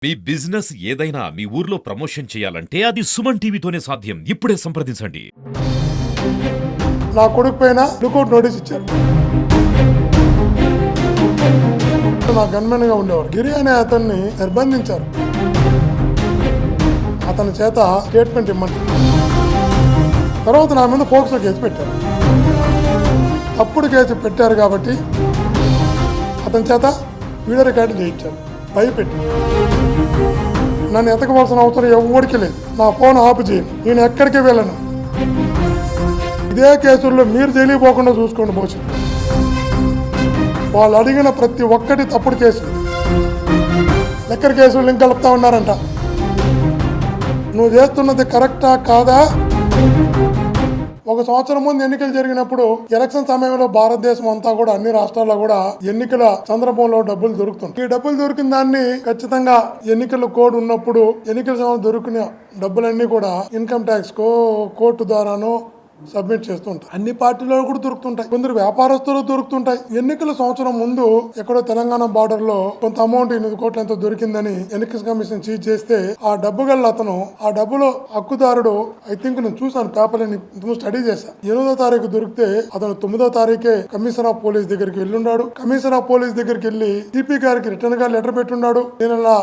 మీ business ఏదైనా మీ ఊర్లో promotion చేయాలంటే అది సుమన్ టీవీతోనే సాధ్యం. ఇప్పుడే సంప్రదించండి. నా కొడుకు పైన లుకౌట్ నోటీస్ ఇచ్చారు. నా గన్మెన్ గా ఉండేవాడు గిరి అనే అతన్ని నిర్బంధించారు. అతని చేత స్టేట్మెంట్ ఇమ్మంటారు. తర్వాత నా మీద పోక్సో కేసు పెట్టారు. తప్పుడు కేసు పెట్టారు కాబట్టి అతని చేత వీడియో రికార్డు చేయించారు. భయపెట్టి నన్ను ఎతకవలసిన అవసరం ఎవరికి లేదు. నా ఫోన్ ఆపు చేయను. నేను ఎక్కడికి వెళ్ళను. ఇదే కేసుల్లో మీరు తెలియపోకుండా చూసుకోండి భవిష్యత్తు. వాళ్ళు అడిగిన ప్రతి ఒక్కటి తప్పుడు కేసులు, లెక్కర్ కేసులు లింక్ కలుపుతా ఉన్నారంట. నువ్వు చేస్తున్నది కరెక్టా కాదా? ఒక సంవత్సరం ముందు ఎన్నికలు జరిగినప్పుడు ఎలక్షన్ సమయంలో భారతదేశం అంతా కూడా అన్ని రాష్ట్రాల్లో కూడా ఎన్నికల సందర్భంలో డబ్బులు దొరుకుతుంది. ఈ డబ్బులు దొరికిన దాన్ని ఖచ్చితంగా ఎన్నికల కోడ్ ఉన్నప్పుడు ఎన్నికల సమయంలో దొరికిన డబ్బులన్నీ కూడా ఇన్కమ్ ట్యాక్స్ కోర్టు ద్వారానో సబ్మిట్ చేస్తుంటాయి. అన్ని పార్టీలో కూడా దొరుకుతుంటాయి. కొందరు వ్యాపారస్తులు దొరుకుతుంటాయి. ఎన్నికల సంవత్సరం ముందు ఎక్కడో తెలంగాణ బార్డర్ లో కొంత అమౌంట్ 8 కోట్ల ఎంతో దొరికిందని ఎన్నికల కమిషన్ చీజ్ చేస్తే ఆ డబ్బు గల్ల అతను, ఆ డబ్బులో హక్కుదారుడు, ఐ థింక్ నేను చూసాను పేపర్ స్టడీ చేశాను. 8వ తారీఖు దొరికితే అతను 9వ తారీఖే కమిషనర్ ఆఫ్ పోలీస్ దగ్గరికి వెళ్ళున్నాడు. కమిషనర్ ఆఫ్ పోలీస్ దగ్గరికి వెళ్ళి సిపి గారికి రిటర్న్ గా లెటర్ పెట్టున్నాడు. నేను అలా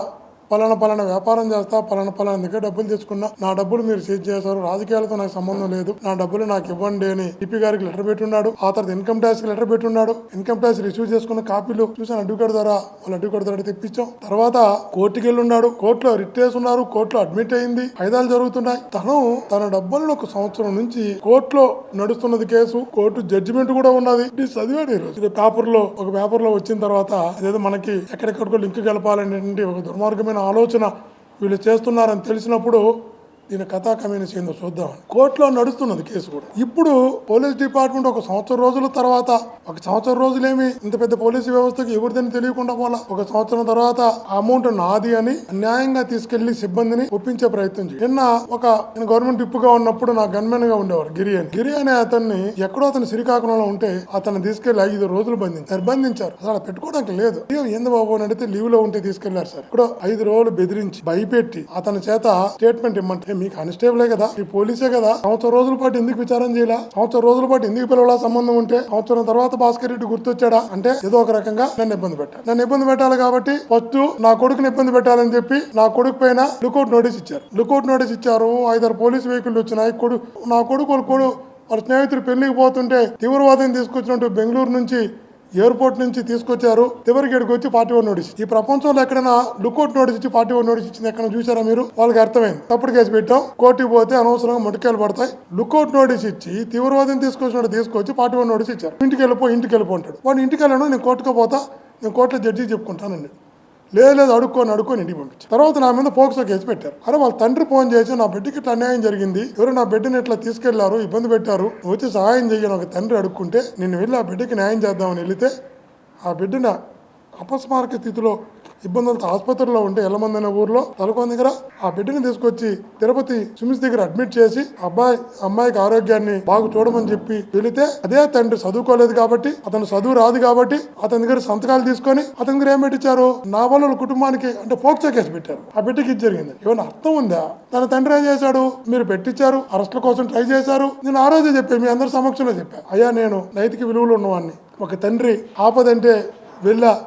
పలానా వ్యాపారం చేస్తా, పలానా దగ్గర డబ్బులు తెచ్చుకున్నా, నా డబ్బులు మీరు సీజ్ చేశారు, రాజకీయాలతో నాకు సంబంధం లేదు, నా డబ్బులు నాకు ఇవ్వండి అని సిపి గారికి లెటర్ పెట్టున్నాడు. ఆ తర్వాత ఇన్కమ్ ట్యాక్స్ కి లెటర్ పెట్టున్నాడు. ఇన్కమ్ ట్యాక్స్ రిసీవ్ చేసుకున్న కాపీలు చూసాను. అడ్వకేట్ ద్వారా తెప్పించాం. తర్వాత కోర్టుకి వెళ్ళున్నాడు. కోర్టులో రిట్ వేసున్నారు. కోర్టులో అడ్మిట్ అయింది. ఖైదాలు జరుగుతున్నాయి. తన డబ్బులను 1 సంవత్సరం నుంచి కోర్టులో నడుస్తున్నది కేసు. కోర్టు జడ్జిమెంట్ కూడా ఉన్నది. ఇది చదివాడు ఈ రోజు. ఇది ఒక పేపర్ లో వచ్చిన తర్వాత అదేదో మనకి ఎక్కడెక్కడికో లింక్ కలపాలనేటువంటి ఒక దుర్మార్గమైన ఆలోచన వీళ్ళు చేస్తున్నారని తెలిసినప్పుడు దీని కథా కమీనస్ ఏందో చూద్దామని కోర్టులో నడుస్తున్నది కేసు కూడా. ఇప్పుడు పోలీస్ డిపార్ట్మెంట్ 1 సంవత్సరం రోజుల తర్వాత, 1 సంవత్సరం రోజులేమి ఇంత పెద్ద పోలీసు వ్యవస్థకి ఎవరిదని తెలియకుండా పోలా, 1 సంవత్సరం తర్వాత ఆ అమౌంట్ నాది అని అన్యాయంగా తీసుకెళ్లి సిబ్బందిని ఒప్పించే ప్రయత్నం చేయి. నేను గవర్నమెంట్ విప్పుగా ఉన్నప్పుడు నా గన్మెన్ గా ఉండేవాడు గిరి అనే అతన్ని ఎక్కడో అతను శ్రీకాకుళంలో ఉంటే అతను తీసుకెళ్లి 5 రోజులు నిర్బంధించారు. అసలు పెట్టుకోవడానికి లేదు. ఏంది బాబు అని అడిగితే లీవ్ లో ఉంటే తీసుకెళ్లారు సార్. ఇక్కడ 5 రోజులు బెదిరించి భయపెట్టి అతని చేత స్టేట్మెంట్ ఇమ్మంటే మీ కానిస్టేబులే కదా, ఈ పోలీసే కదా, 1 సంవత్సరం రోజుల పాటు ఎందుకు విచారం చేయాలా, 1 సంవత్సరం రోజుల పాటు ఎందుకు పిలవాలా, సంబంధం ఉంటే 1 సంవత్సరం తర్వాత భాస్కర్ రెడ్డి గుర్తొచ్చాడా అంటే ఏదో ఒక రకంగా నన్ను ఇబ్బంది పెట్టాలి కాబట్టి ఫస్ట్ నా కొడుకుని ఇబ్బంది పెట్టాలని చెప్పి నా కొడుకు పైన లుకౌట్ నోటీస్ ఇచ్చారు. 5-6 పోలీసు వెహికల్ వచ్చినాయి. నా కొడుకు వాళ్ళ స్నేహితుడు పెళ్లికి పోతుంటే తీవ్రవాదం తీసుకొచ్చినట్టు బెంగళూరు నుంచి ఎయిర్పోర్ట్ నుంచి తీసుకొచ్చారు. చివరికి ఇక్కడికి వచ్చి 41 నోటీస్. ఈ ప్రపంచంలో ఎక్కడైనా లుకౌట్ నోటీస్ ఇచ్చి 41 నోటీస్ ఇచ్చింది ఎక్కడ చూసారా మీరు? వాళ్ళకి అర్థమైంది. తప్పుడు కేసు పెట్టాం, కోర్టుకి పోతే అనవసరంగా మొటికాయలు పడతాయి. లుకౌట్ నోటీస్ ఇచ్చి తీవ్రవాదం తీసుకొచ్చి 41 నోటీస్ ఇచ్చారు. ఇంటికి వెళ్ళిపో అంటాడు. వాడు ఇంటికి వెళ్ళను, నేను కోర్టుకు పోతా, నేను కోర్టులో జడ్జి చెప్పుకుంటానండి. లేదు అడుక్కొని ఇంటికి పంపించారు. తర్వాత నా మీద పోక్సో కేసు పెట్టారు. అరే వాళ్ళ తండ్రి ఫోన్ చేసి నా బిడ్డకి ఇట్లా అన్యాయం జరిగింది, ఎవరు నా బిడ్డని ఇట్లా తీసుకెళ్లారు, ఇబ్బంది పెట్టారు, వచ్చి సహాయం చెయ్యని ఒక తండ్రి అడుక్కుంటే నేను వెళ్ళి ఆ బిడ్డకి న్యాయం చేద్దామని వెళితే ఆ బిడ్డన అపస్మారక స్థితిలో ఇబ్బందులతో ఆసుపత్రిలో ఉంటే ఎల్లమంది అనే ఊర్లో తలకోన దగ్గర ఆ బిడ్డని తీసుకొచ్చి తిరుపతి స్విమ్స్ దగ్గర అడ్మిట్ చేసి అమ్మాయికి ఆరోగ్యాన్ని బాగా చూడమని చెప్పి వెళితే అదే తండ్రి చదువుకోలేదు కాబట్టి, అతను చదువు రాదు కాబట్టి అతని దగ్గర సంతకాలు తీసుకొని అతని దగ్గర ఏం పెట్టించారు, నా వాళ్ళ కుటుంబానికి అంటే పోక్సో కేసు పెట్టారు. ఆ బిడ్డకి ఇది జరిగింది. ఏమైనా అర్థం ఉందా? తన తండ్రి ఏం చేశాడు, మీరు పెట్టించారు, అరెస్ట్ల కోసం ట్రై చేశారు. నేను ఆ రోజే చెప్పాను, మీ అందరి సమక్షంలో చెప్పాను, అయ్యా నేను నైతిక విలువలు ఉన్నవాడిని. ఒక తండ్రి ఆపదంటే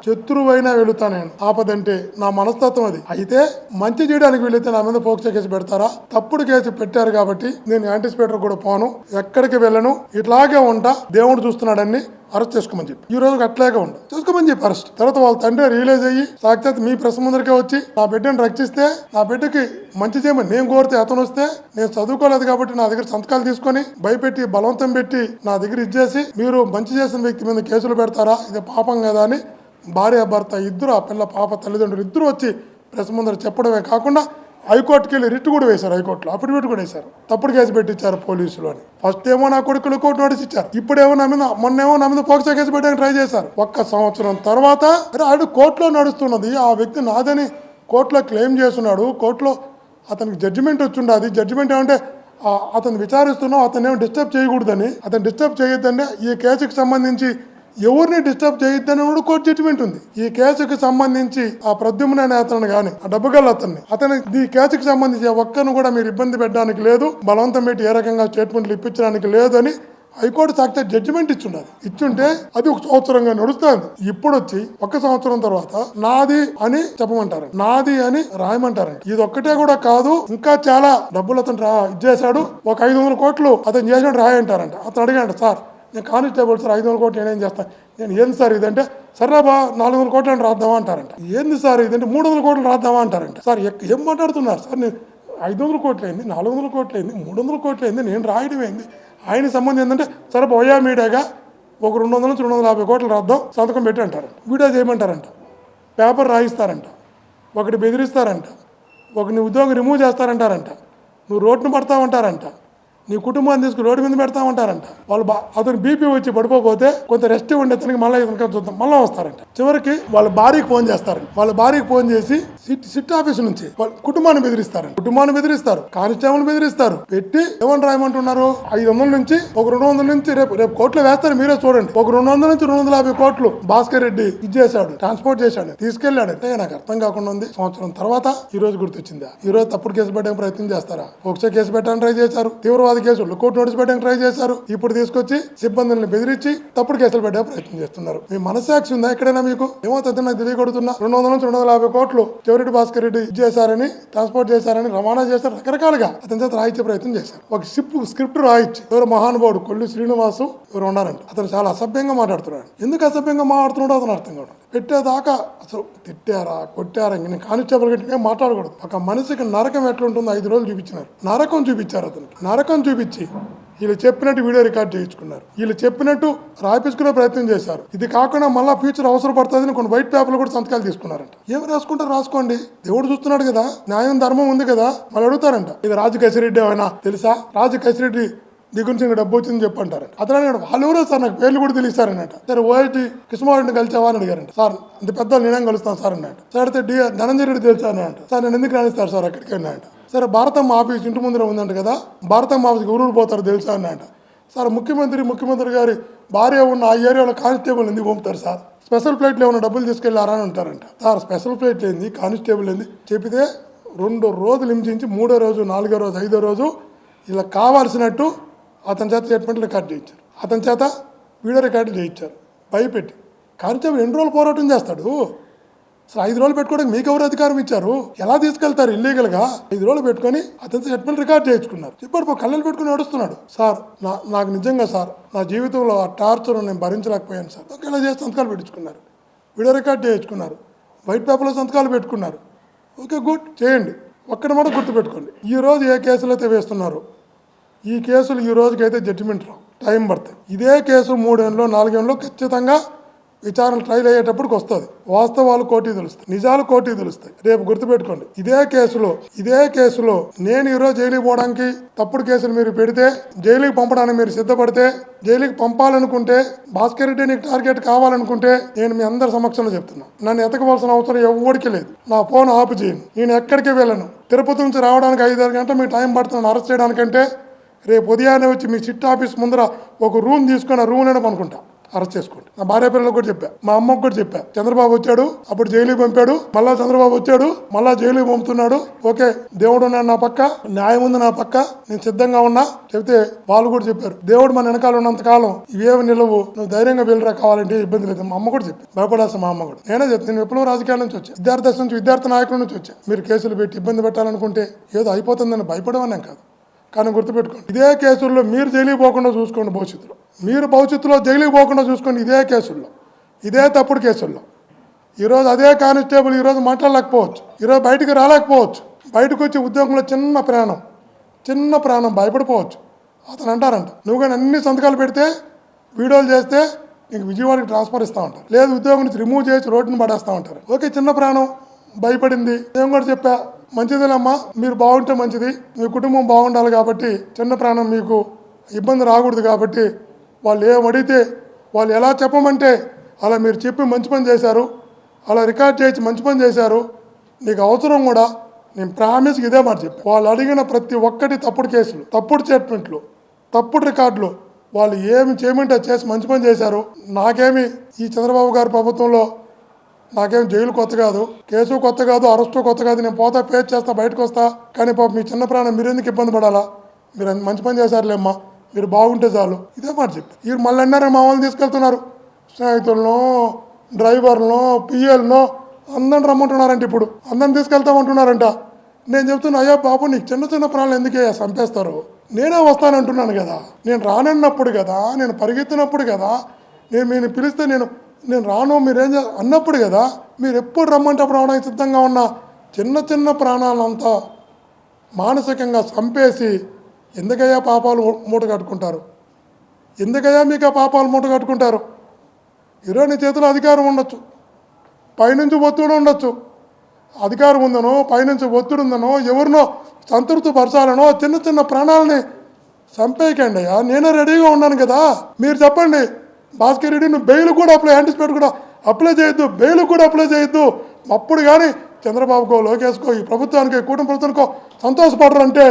శత్రువైనా వెళుతా, నేను ఆపదంటే నా మనస్తత్వం అది. అయితే మంచి చేయడానికి వెళితే నా మీద పోక్సో కేసు పెడతారా? తప్పుడు కేసు పెట్టారు కాబట్టి నేను యాంటిసిపేటర్ కూడా పోను, ఎక్కడికి వెళ్ళను, ఇట్లాగే ఉంటా, దేవుడు చూస్తున్నాడని అరెస్ట్ చేసుకోమని చెప్పి ఈ రోజు అట్లాగే చేసుకోమని చెప్పి అరెస్ట్. తర్వాత వాళ్ళ తండ్రి రియలైజ్ అయ్యి సాక్షాత్ మీ ప్రెస్ ముందరికే వచ్చి నా బిడ్డను రక్షిస్తే, నా బిడ్డకి మంచి చేయమని నేను కోరితే అతను వస్తే నేను చదువుకోలేదు కాబట్టి నా దగ్గర సంతకాలు తీసుకొని భయపెట్టి బలవంతం పెట్టి నా దగ్గర ఇచ్చేసి మీరు మంచి చేసిన వ్యక్తి మీద కేసులు పెడతారా? ఇది పాపం కదా అని భార్య భర్త ఇద్దరు, ఆ పిల్ల పాప తల్లిదండ్రులు ఇద్దరు వచ్చి ప్రెస్ ముందర చెప్పడమే కాకుండా హైకోర్టుకి వెళ్ళి రిట్ కూడా వేశారు. హైకోర్టులో అఫిడవిట్ కూడా వేశారు. తప్పుడు కేసు పెట్టించారు పోలీసులు అని. ఫస్ట్ ఏమో నా కొడుకు లుకౌట్ నోటీస్ ఇచ్చారు. ఇప్పుడేమో మొన్నేమో నా మీద పోక్సో కేసు పెట్టడానికి ట్రై చేశారు. 1 సంవత్సరం తర్వాత ఆడు కోర్టులో నడుస్తున్నది, ఆ వ్యక్తి నాదని కోర్టులో క్లెయిమ్ చేస్తున్నాడు. కోర్టులో అతనికి జడ్జిమెంట్ వచ్చిండదు. జడ్జిమెంట్ ఏమంటే అతను విచారిస్తున్నాం, అతను ఏమో డిస్టర్బ్ చేయకూడదని, అతను డిస్టర్బ్ చేయొద్దండి, ఈ కేసుకి సంబంధించి ఎవరిని డిస్టర్బ్ చేయొద్దని కూడా కోర్టు జడ్జిమెంట్ ఉంది. ఈ కేసుకు సంబంధించి ఆ ప్రద్యుమ్న అనే అతను కానీ ఆ డబ్బుగల అతని ఈ కేసుకు సంబంధించి ఒక్కను కూడా మీరు ఇబ్బంది పెట్టడానికి లేదు, బలవంతం పెట్టి ఏ రకంగా స్టేట్మెంట్లు ఇప్పించడానికి లేదు అని హైకోర్టు సాక్షి జడ్జిమెంట్ ఇచ్చుంటే అది 1 సంవత్సరంగా నడుస్తుంది. ఇప్పుడు వచ్చి 1 సంవత్సరం తర్వాత నాది అని చెప్పమంటారంట, నాది అని రాయమంటారంట. ఇది ఒక్కటే కూడా కాదు, ఇంకా చాలా డబ్బులు అతను ఇచ్చేసాడు, ఒక 500 కోట్లు అతను చేసినట్టు రాయంటారంట. అతను అడిగాడు, సార్ నేను కానిస్టేబుల్ సార్ 500 కోట్లు నేనేం చేస్తాను, నేను ఏంది సార్ ఇదంటే, సరేబా 400 కోట్లు అని రాద్దామా అంటారంట. ఏంది సార్ ఇదంటే 300 కోట్లు రాద్దామా అంటారంట. సార్ ఏం మాట్లాడుతున్నారు సార్, నేను 500 కోట్లు అయింది, 400 కోట్లు అయింది, 300 కోట్లు అయింది, నేను రాయడం ఏంది, ఆయనకి సంబంధం ఏంటంటే సరే పోయా మీడియాగా ఒక 200 నుంచి 250 కోట్లు రాద్దాం సంతకం పెట్టి అంటారంట. వీడియో చేయమంటారంట, పేపర్ రాయిస్తారంట, ఒకటి బెదిరిస్తారంట, ఒకరిని ఉద్యోగం రిమూవ్ చేస్తారంటారంట, నువ్వు రోడ్డును పడతావంటారంట, నీ కుటుంబాన్ని తీసుకుని రోడ్డు మీద పెడతామంటారంట. వాళ్ళు అతను బీపీ వచ్చి పడిపోతే కొంత రెస్ట్ ఉండే అతనికి మళ్ళీ ఇతనికి చూద్దాం మళ్ళీ వస్తారంట. చివరికి వాళ్ళ భార్యకి ఫోన్ చేస్తారంట, వాళ్ళ భార్యకి ఫోన్ చేసి సిట్ ఆఫీస్ నుంచి వాళ్ళ కుటుంబాన్ని బెదిరిస్తారు, కానిస్టేబుల్ బెదిరిస్తారు, పెట్టి ఏమని రాయమంటున్నారు, 500 నుంచి ఒక 200 నుంచి రేపు కోట్లు వేస్తారు, మీరే చూడండి, ఒక 200 నుంచి 250 కోట్లు భాస్కర్ రెడ్డి ఇచ్చేసాడు, ట్రాన్స్పోర్ట్ చేశాడు, తీసుకెళ్లాడు. అంటే నాకు అర్థం కాకుండా ఉంది. సంవత్సరం తర్వాత ఈ రోజు గుర్తొచ్చిందా? ఈ రోజు తప్పుడు కేసు పెట్టడానికి ప్రయత్నం చేస్తారా? పోక్సో కేసు పెట్టడానికి ట్రై చేశారు, తీవ్రవాద కేసులు కోర్టు నోటీస్ పెట్టడానికి ట్రై చేశారు, ఇప్పుడు తీసుకొచ్చి సిబ్బందులను బెదిరించి తప్పుడు కేసులు పెట్టే ప్రయత్నం చేస్తున్నారు. మీ మనసాక్షి ఉందా ఎక్కడైనా మీకు? ఏమవుతుంది నాకు తెలియకూడుతున్నా. 200 నుంచి 250 కోట్లు చెవిరెడ్డి భాస్కర్ రెడ్డి చేశారని, ట్రాన్స్పోర్ట్ చేశారని, రవాణా చేశారు, రకరకాలుగా అతని చేత రాయించే ప్రయత్నం చేశారు. ఒక స్క్రిప్ట్ రాయించి ఎవరు మహానుభావుడు కొల్లి శ్రీనివాసు ఎవరు ఉన్నారంట, అతను చాలా అసభ్యంగా మాట్లాడుతున్నాడు. ఎందుకు అసభ్యంగా మాట్లాడుతున్నాడో అతను అర్థం కావడం. పెట్టేదాకా అసలు తిట్టారా కొట్టారా నేను కానిస్టేబుల్ గట్టి ఏం మాట్లాడకూడదు. ఒక మనిషికి నరకం ఎట్లుంటుందో 5 రోజులు చూపించినారు. నరకం చూపించారు అతనికి. నరకం చూపించి వీళ్ళు చెప్పినట్టు వీడియో రికార్డ్ చేయించుకున్నారు, వీళ్ళు చెప్పినట్టు రాయించుకునే ప్రయత్నం చేశారు. ఇది కాకుండా మళ్ళీ ఫ్యూచర్ అవసరపడుతుందని కొన్ని వైట్ పేపర్లు కూడా సంతకాలు తీసుకున్నారంట. ఏం రాసుకుంటారు రాసుకోండి, దేవుడు చూస్తున్నాడు కదా, న్యాయం ధర్మం ఉంది కదా. వాళ్ళు అడుగుతారంట, ఇది రాజు కసిరెడ్డి ఏమైనా తెలుసా, రాజు కసిరెడ్డి దగ్గర నుంచి డబ్బు వచ్చిందని చెప్పంటారంట. అతను అడిగాడు, వాళ్ళు ఎవరో సార్ నాకు పేర్లు కూడా తెలిసారన్నట. సరే ఓఐటి కృష్ణమారెడ్డిని కలిసావా అని అడిగారంట. సార్ ఇంత పెద్ద నేనేం కలుస్తాను సార్ అన్నట్టు. సార్ అయితే ధనంజయ రెడ్డి తెలుసా అన్నట్టు. సార్ నేను ఎందుకు రాణిస్తారు సార్ అక్కడికి అన్నట్టు. సరే భారతమ్మ ఆఫీస్ ఇంటి ముందర ఉందంట కదా, భారతమ్మ ఆఫీస్కి ఊరూరు పోతారు తెలుసా అన్నట్టు. సార్ ముఖ్యమంత్రి గారి భార్య ఉన్న ఆ ఏరియాలో కానిస్టేబుల్ ఎందుకు పంపుతారు సార్, స్పెషల్ ఫ్లైట్లో ఏమైనా డబ్బులు తీసుకెళ్లారా అని అంటారంట. సార్ స్పెషల్ ఫ్లైట్ ఏంది, కానిస్టేబుల్ ఏంది చెబితే 2 రోజులు హింసించి 3వ రోజు 4వ రోజు 5వ రోజు ఇలా కావాల్సినట్టు అతని చేత స్టేట్మెంట్లు రికార్డ్ చేయించారు, అతని చేత వీడియో రికార్డు చేయించారు భయపెట్టి. కానిస్టేబుల్ ఎన్ని రోజులు పోరాటం చేస్తాడు? అసలు 5 రోజులు పెట్టుకోవడానికి మీకు ఎవరు అధికారం ఇచ్చారు? ఎలా తీసుకెళ్తారు ఇల్లీగల్గా? 5 రోజులు పెట్టుకొని అతని స్టేట్మెంట్ రికార్డ్ చేయించుకున్నారు. చెప్పాడు కళ్ళలు పెట్టుకుని నడుస్తున్నాడు. సార్ నాకు నిజంగా సార్ నా జీవితంలో ఆ టార్చర్ నేను భరించలేకపోయాను సార్. ఇలా చేసి సంతకాలు పెట్టించుకున్నారు, వీడియో రికార్డ్ చేయించుకున్నారు, వైట్ పేపర్లో సంతకాలు పెట్టుకున్నారు. ఓకే గుడ్, చేయండి. ఒక్కటి మాట గుర్తుపెట్టుకోండి, ఈరోజు ఏ కేసులు అయితే వేస్తున్నారు ఈ కేసులు ఈ రోజుకైతే జడ్జిమెంట్ రావు, టైం పడుతుంది. ఇదే కేసు 3 ఏళ్ళలో 4 ఏళ్ళలో ఖచ్చితంగా విచారణ ట్రయల్ అయ్యేటప్పటికి వస్తుంది. వాస్తవాలు కోర్టుకి తెలుస్తాయి, నిజాలు కోర్టుకి తెలుస్తాయి. రేపు గుర్తుపెట్టుకోండి, ఇదే కేసులో నేను ఈరోజు జైలుకి పోవడానికి తప్పుడు కేసులు మీరు పెడితే, జైలుకి పంపడానికి మీరు సిద్ధపడితే, జైలుకి పంపాలనుకుంటే, భాస్కర్ రెడ్డి నీకు టార్గెట్ కావాలనుకుంటే నేను మీ అందరి సమక్షంలో చెప్తున్నా, నన్ను ఎతకవలసిన అవసరం ఎవరికి లేదు. నా ఫోన్ ఆపు చేయను, నేను ఎక్కడికి వెళ్ళను. తిరుపతి నుంచి రావడానికి 5-6 గంటలు మీకు టైం పడుతుంది అరెస్ట్ చేయడానికంటే, రేపు ఉదయాన్నే వచ్చి మీ సిట్ ఆఫీస్ ముందర ఒక రూమ్ తీసుకొని ఆ రూమ్లోనే పనుకుంటా, అరెస్ట్ చేసుకోండి. నా భార్య పిల్లలకు కూడా చెప్పా, మా అమ్మకు కూడా చెప్పా. చంద్రబాబు వచ్చాడు అప్పుడు జైలుకి పంపాడు, మళ్ళా చంద్రబాబు వచ్చాడు మళ్ళా జైలుకి పంపుతున్నాడు. ఓకే దేవుడు నా పక్క, న్యాయం ఉంది నా పక్క, నేను సిద్ధంగా ఉన్నా చెప్తే వాళ్ళు కూడా చెప్పారు, దేవుడు మన వెనకాల ఉన్నంత కాలం ఇవేమి నిలవు, నువ్వు ధైర్యంగా వెళ్ళరా, కావాలంటే ఇబ్బంది లేదు. మా అమ్మ కూడా చెప్పి భయపడాల్సిన మా అమ్మ కూడా. నేనే చెప్తాను, నేను ఎప్పుడో రాజకీయాల నుంచి వచ్చా, విద్యార్థి నాయకుల నుంచి వచ్చా. మీరు కేసులు పెట్టి ఇబ్బంది పెట్టాలనుకుంటే ఏదో అయిపోతుందని భయపడమనే కాదు, కానీ గుర్తుపెట్టుకోండి, ఇదే కేసుల్లో మీరు జైలుకి పోకుండా చూసుకోండి. భవిష్యత్తులో జైలుకి పోకుండా చూసుకోండి. ఇదే కేసుల్లో, ఇదే తప్పుడు కేసుల్లో ఈరోజు అదే కానిస్టేబుల్ ఈరోజు మాట్లాడలేకపోవచ్చు, ఈరోజు బయటికి రాలేకపోవచ్చు, బయటకు వచ్చి ఉద్యోగంలో చిన్న ప్రాణం భయపడిపోవచ్చు. అతను అంటారంట, నువ్వు కానీ అన్ని సంతకాలు పెడితే వీడియోలు చేస్తే నీకు విజయవాడకి ట్రాన్స్ఫర్ ఇస్తూ ఉంటారు, లేదు ఉద్యోగం నుంచి రిమూవ్ చేసి రోడ్డుని పడేస్తూ ఉంటారు. ఓకే చిన్న ప్రాణం భయపడింది, నేను కూడా చెప్పా మంచిదేనమ్మా, మీరు బాగుంటే మంచిది, మీ కుటుంబం బాగుండాలి కాబట్టి, చిన్న ప్రాణం మీకు ఇబ్బంది రాకూడదు కాబట్టి వాళ్ళు ఏమడిగితే వాళ్ళు ఎలా చెప్పమంటే అలా మీరు చెప్పి మంచి పని చేశారు, అలా రికార్డ్ చేసి మంచి పని చేశారు, నీకు అవసరం కూడా నేను ప్రామిస్కి ఇదే మాట చెప్పాను. వాళ్ళు అడిగిన ప్రతి ఒక్కటి తప్పుడు కేసులు, తప్పుడు స్టేట్మెంట్లు, తప్పుడు రికార్డులు వాళ్ళు ఏమి చేయమంటే చేసి మంచి పని చేశారు. నాకేమి ఈ చంద్రబాబు గారి ప్రభుత్వంలో నాకేం జైలు కొత్త కాదు, కేసు కొత్త కాదు, అరెస్టు కొత్త కాదు. నేను పోతా పేరు చేస్తా, బయటకు వస్తా. కానీ పాప మీ చిన్న ప్రాణం మీరు ఎందుకు ఇబ్బంది పడాలా? మీరు మంచి పని చేశారులేమ్మా, మీరు బాగుంటే చాలు. ఇదే మాట చెప్పి వీరు మళ్ళీ అన్నారు మా వాళ్ళని తీసుకెళ్తున్నారు. స్నేహితులను, డ్రైవర్లను, పిఎల్ను అందరిని రమ్మంటున్నారంట. ఇప్పుడు అందరిని తీసుకెళ్తామంటున్నారంట. నేను చెప్తున్నా, అయ్యా బాబు నీకు చిన్న చిన్న ప్రాణాలు ఎందుకే చంపేస్తారు? నేనే వస్తానంటున్నాను కదా, నేను రానన్నప్పుడు కదా, నేను పరిగెత్తినప్పుడు కదా, మీరు పిలిస్తే నేను రాను మీరేం అన్నప్పుడు కదా, మీరు ఎప్పుడు రమ్మంటే అప్పుడు రావడానికి సిద్ధంగా ఉన్న చిన్న చిన్న ప్రాణాలంతా మానసికంగా చంపేసి ఎందుకయ్యా పాపాలు మూట కట్టుకుంటారు? ఎందుకయ్యా మీకు ఆ పాపాలు మూట కట్టుకుంటారు? ఈరోజు నీ చేతిలో అధికారం ఉండొచ్చు, పైనుంచి ఒత్తిడి ఉండొచ్చు. అధికారం ఉందనో, పైనుంచి ఒత్తిడి ఉందనో, ఎవరినో సంతృప్తి పరచాలనో చిన్న చిన్న ప్రాణాలని చంపేయకండి అయ్యా. నేనే రెడీగా ఉన్నాను కదా. మీరు చెప్పండి భాస్కర్ రెడ్డి, నువ్వు బెయిల్ కూడా యాంటిసిపేట్ కూడా అప్లై చేయొద్దు, బెయిల్ కూడా అప్లై చేయొద్దు. అప్పుడు కానీ చంద్రబాబుకో, లోకేష్కో, ఈ ప్రభుత్వానికి, కూటమి ప్రభుత్వానికో సంతోషపడరు అంటే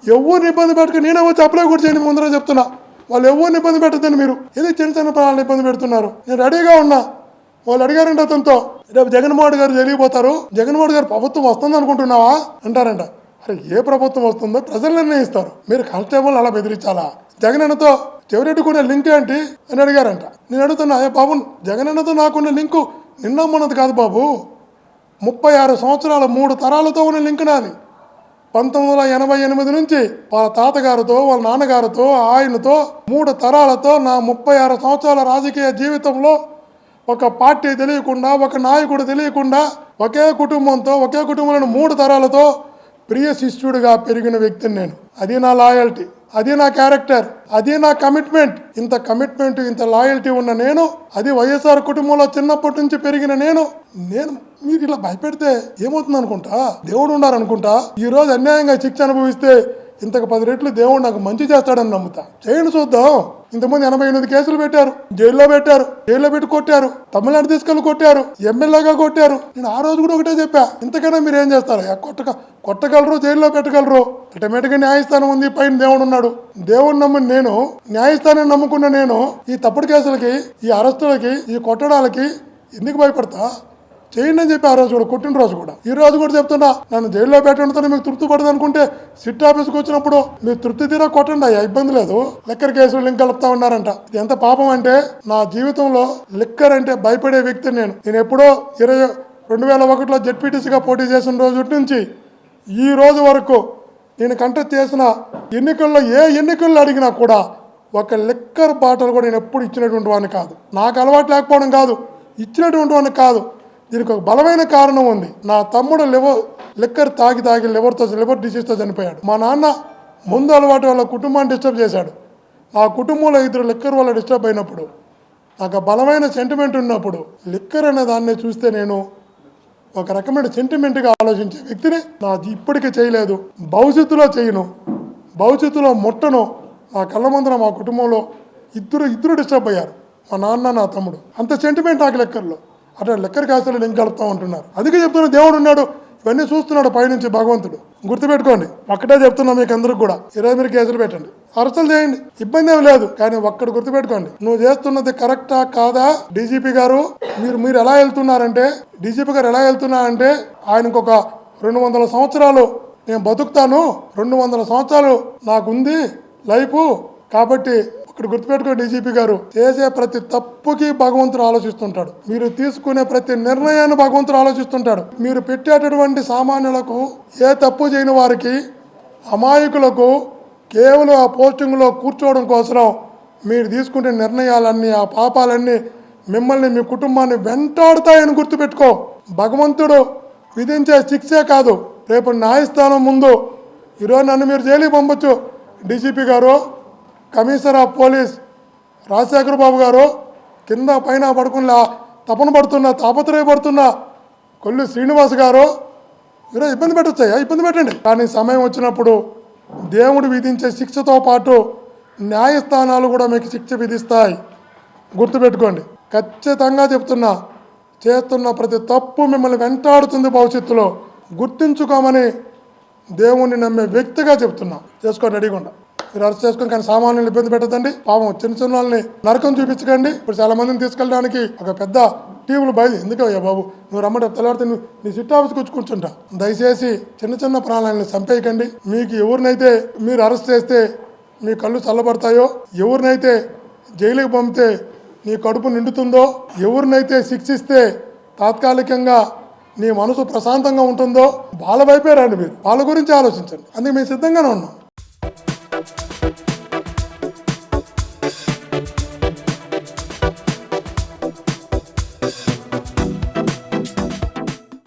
ఎవరిని ఇబ్బంది పెట్టక నేనే వచ్చి అప్లై కూడా చేయని ముందర చెప్తున్నా. వాళ్ళు ఎవరిని ఇబ్బంది పెట్టద్దని మీరు ఎందుకు చిన్న చిన్న ప్రాణాలను ఇబ్బంది పెడుతున్నారు? నేను రెడీగా ఉన్నా. వాళ్ళు అడిగారంట అతనితో, రేపు జగన్మోహన్ గారు జరిగిపోతారు, జగన్మోహన్ గారు ప్రభుత్వం వస్తుంది అనుకుంటున్నావా అంటారంట. అరే ఏ ప్రభుత్వం వస్తుందో ప్రజలు నిర్ణయిస్తారు, మీరు కానిస్టేబుల్ అలా బెదిరించాలా? జగనన్నతో చెవిరెడ్డికున్న లింక్ ఏంటి అని అడిగారంట. నేను అడుగుతున్నా, అయ్యా బాబు జగనన్నతో నాకున్న లింకు నిన్నమ్మన్నది కాదు బాబు, 36 సంవత్సరాల 3 తరాలతో ఉన్న లింక్ నాది. 1988 నుంచి వాళ్ళ తాతగారితో, వాళ్ళ నాన్నగారితో, ఆయనతో 3 తరాలతో నా 36 సంవత్సరాల రాజకీయ జీవితంలో ఒక పార్టీ తెలియకుండా, ఒక నాయకుడు తెలియకుండా, ఒకే కుటుంబంలో 3 తరాలతో ప్రియ శిష్యుడిగా పెరిగిన వ్యక్తిని నేను. అది నా లాయల్టీ, అది నా క్యారెక్టర్, అది నా కమిట్మెంట్. ఇంత కమిట్మెంట్, ఇంత లాయల్టీ ఉన్న నేను, అది వైఎస్ఆర్ కుటుంబంలో చిన్నప్పటి నుంచి పెరిగిన నేను మీరు ఇలా భయపెడితే ఏమవుతుంది అనుకుంటా? దేవుడు ఉన్నారనుకుంటా? ఈ రోజు అన్యాయంగా శిక్ష అనుభవిస్తే ఇంతకు 10 రెట్లు దేవుడు నాకు మంచి చేస్తాడని నమ్ముతా. చేయండి చూద్దాం. ఇంతకుముందు 88 కేసులు పెట్టారు, జైల్లో పెట్టి కొట్టారు, తమిళనాడు తీసుకెళ్ళి కొట్టారు, ఎమ్మెల్యేగా కొట్టారు. నేను ఆ రోజు కూడా ఒకటే చెప్పా, ఇంతకైనా మీరు ఏం చేస్తారు? కొట్టగలరు, జైల్లో పెట్టగలరు. ఆటోమేటిక్గా న్యాయస్థానం ఉంది, పైన దేవుడు ఉన్నాడు. దేవుడు నమ్మిన నేను, న్యాయస్థానాన్ని నమ్ముకున్న నేను ఈ తప్పుడు కేసులకి, ఈ అరెస్టులకి, ఈ కొట్టడాలకి ఎందుకు భయపడతా? చేయండి అని చెప్పి ఆ రోజు కూడా, కొట్టిన రోజు కూడా. ఈ రోజు కూడా చెప్తున్నా, నన్ను జైల్లో పెట్టడంతో మీకు తృప్తి పడదు అనుకుంటే సిట్ ఆఫీస్కి వచ్చినప్పుడు మీరు తృప్తి తీరా కొట్టండి అయ్యా, ఇబ్బంది లేదు. లిక్కర్ కేసులు లింక్ కలుపుతా ఉన్నారంట. ఇది ఎంత పాపం అంటే, నా జీవితంలో లిక్కర్ అంటే భయపడే వ్యక్తిని నేను ఎప్పుడో 2001లో జెడ్పీటీసీగా పోటీ చేసిన రోజు నుంచి ఈ రోజు వరకు నేను కంటెస్ట్ చేసిన ఎన్నికల్లో ఏ ఎన్నికల్లో అడిగినా కూడా ఒక లిక్కర్ బాటిల్ కూడా నేను ఎప్పుడు ఇచ్చినటువంటి వాడిని కాదు. నాకు అలవాటు లేకపోవడం కాదు, ఇచ్చినటువంటి వాడిని కాదు. దీనికి ఒక బలమైన కారణం ఉంది. నా తమ్ముడు లిక్కర్ తాగి లివర్ డిసీజ్తో చనిపోయాడు. మా నాన్న ముందు అలవాటు వాళ్ళ కుటుంబాన్ని డిస్టర్బ్ చేశాడు. నా కుటుంబంలో 2 లిక్కర్ వల్ల డిస్టర్బ్ అయినప్పుడు, నాకు బలమైన సెంటిమెంట్ ఉన్నప్పుడు లిక్కర్ అనే దాన్ని చూస్తే నేను ఒక రకమైన సెంటిమెంట్గా ఆలోచించే వ్యక్తిని నా ఇప్పటికీ చేయలేదు, భవిష్యత్తులో చేయను, భవిష్యత్తులో ముట్టను. నా కళ్ళ ముందర మా కుటుంబంలో ఇద్దరు డిస్టర్బ్ అయ్యారు, మా నాన్న, నా తమ్ముడు. అంత సెంటిమెంట్ నాకు లిక్కర్లో. అట్లా లిక్కర్ కాసులు లింక్ కలుపుతా ఉంటున్నారు. అందుకే చెప్తున్నా, దేవుడు ఉన్నాడు, ఇవన్నీ చూస్తున్నాడు పైనుంచి భగవంతుడు. గుర్తుపెట్టుకోండి, ఒక్కటే చెప్తున్నా మీకు అందరికి కూడా, ఈరోజు మీరు కేసులు పెట్టండి, అరెస్టులు చేయండి, ఇబ్బంది ఏమి లేదు. కానీ ఒక్కటి గుర్తుపెట్టుకోండి, నువ్వు చేస్తున్నది కరెక్టా కాదా? డీజీపీ గారు మీరు ఎలా వెళ్తున్నారంటే, డీజీపీ గారు ఎలా వెళ్తున్నారంటే, ఆయనకు ఒక 200 సంవత్సరాలు నేను బతుకుతాను, 200 సంవత్సరాలు నాకుంది లైఫ్. కాబట్టి ఇక్కడ గుర్తుపెట్టుకో డీజీపీ గారు, చేసే ప్రతి తప్పుకి భగవంతుడు ఆలోచిస్తుంటాడు. మీరు తీసుకునే ప్రతి నిర్ణయాన్ని భగవంతుడు ఆలోచిస్తుంటాడు. మీరు పెట్టేటటువంటి సామాన్యులకు, ఏ తప్పు చేయని వారికి, అమాయకులకు కేవలం ఆ పోస్టింగ్లో కూర్చోవడం కోసం మీరు తీసుకునే నిర్ణయాలన్నీ, ఆ పాపాలన్నీ మిమ్మల్ని, మీ కుటుంబాన్ని వెంటాడుతాయని గుర్తుపెట్టుకో. భగవంతుడు విధించే శిక్షే కాదు, రేపు న్యాయస్థానం ముందు ఈరోజు నన్ను మీరు జైలుకి పంపొచ్చు. డీజీపీ గారు, కమిషనర్ ఆఫ్ పోలీస్ రాజశేఖర్ బాబు గారు, కింద పైన పడుకున్న తాపత్రయపడుతున్న కొల్లి శ్రీనివాస్ గారు, ఈరోజు ఇబ్బంది పెట్టొచ్చాయా? ఇబ్బంది పెట్టండి. కానీ సమయం వచ్చినప్పుడు దేవుడు విధించే శిక్షతో పాటు న్యాయస్థానాలు కూడా మీకు శిక్ష విధిస్తాయి. గుర్తుపెట్టుకోండి. ఖచ్చితంగా చెప్తున్నా, చేస్తున్న ప్రతి తప్పు మిమ్మల్ని వెంటాడుతుంది భవిష్యత్తులో. గుర్తుంచుకోమని దేవుణ్ణి నమ్మే వ్యక్తిగా చెప్తున్నా. చేసుకోండి, రెడీగా ఉండ. మీరు అరెస్ట్ చేసుకుని కానీ సామాన్యులు ఇబ్బంది పెట్టదండి. పాపం చిన్న చిన్న వాళ్ళని నరకం చూపించకండి. ఇప్పుడు చాలా మందిని తీసుకెళ్ళడానికి ఒక పెద్ద టీములు ఎందుకు అయ్యా బాబు నువ్వు రమ్మంటే తెల్లవారితే నువ్వు నీ సిట్ ఆఫీస్కి వచ్చి కూర్చుంటా. దయచేసి చిన్న చిన్న ప్రాణాలను చంపేయకండి. మీకు ఎవరినైతే మీరు అరెస్ట్ చేస్తే మీ కళ్ళు చల్లబడతాయో, ఎవరినైతే జైలుకి పంపితే నీ కడుపు నిండుతుందో, ఎవరినైతే శిక్షిస్తే తాత్కాలికంగా నీ మనసు ప్రశాంతంగా ఉంటుందో వాళ్ళ వైపే రండి. మీరు వాళ్ళ గురించి ఆలోచించండి. అందుకే మేము సిద్ధంగానే ఉన్నాం.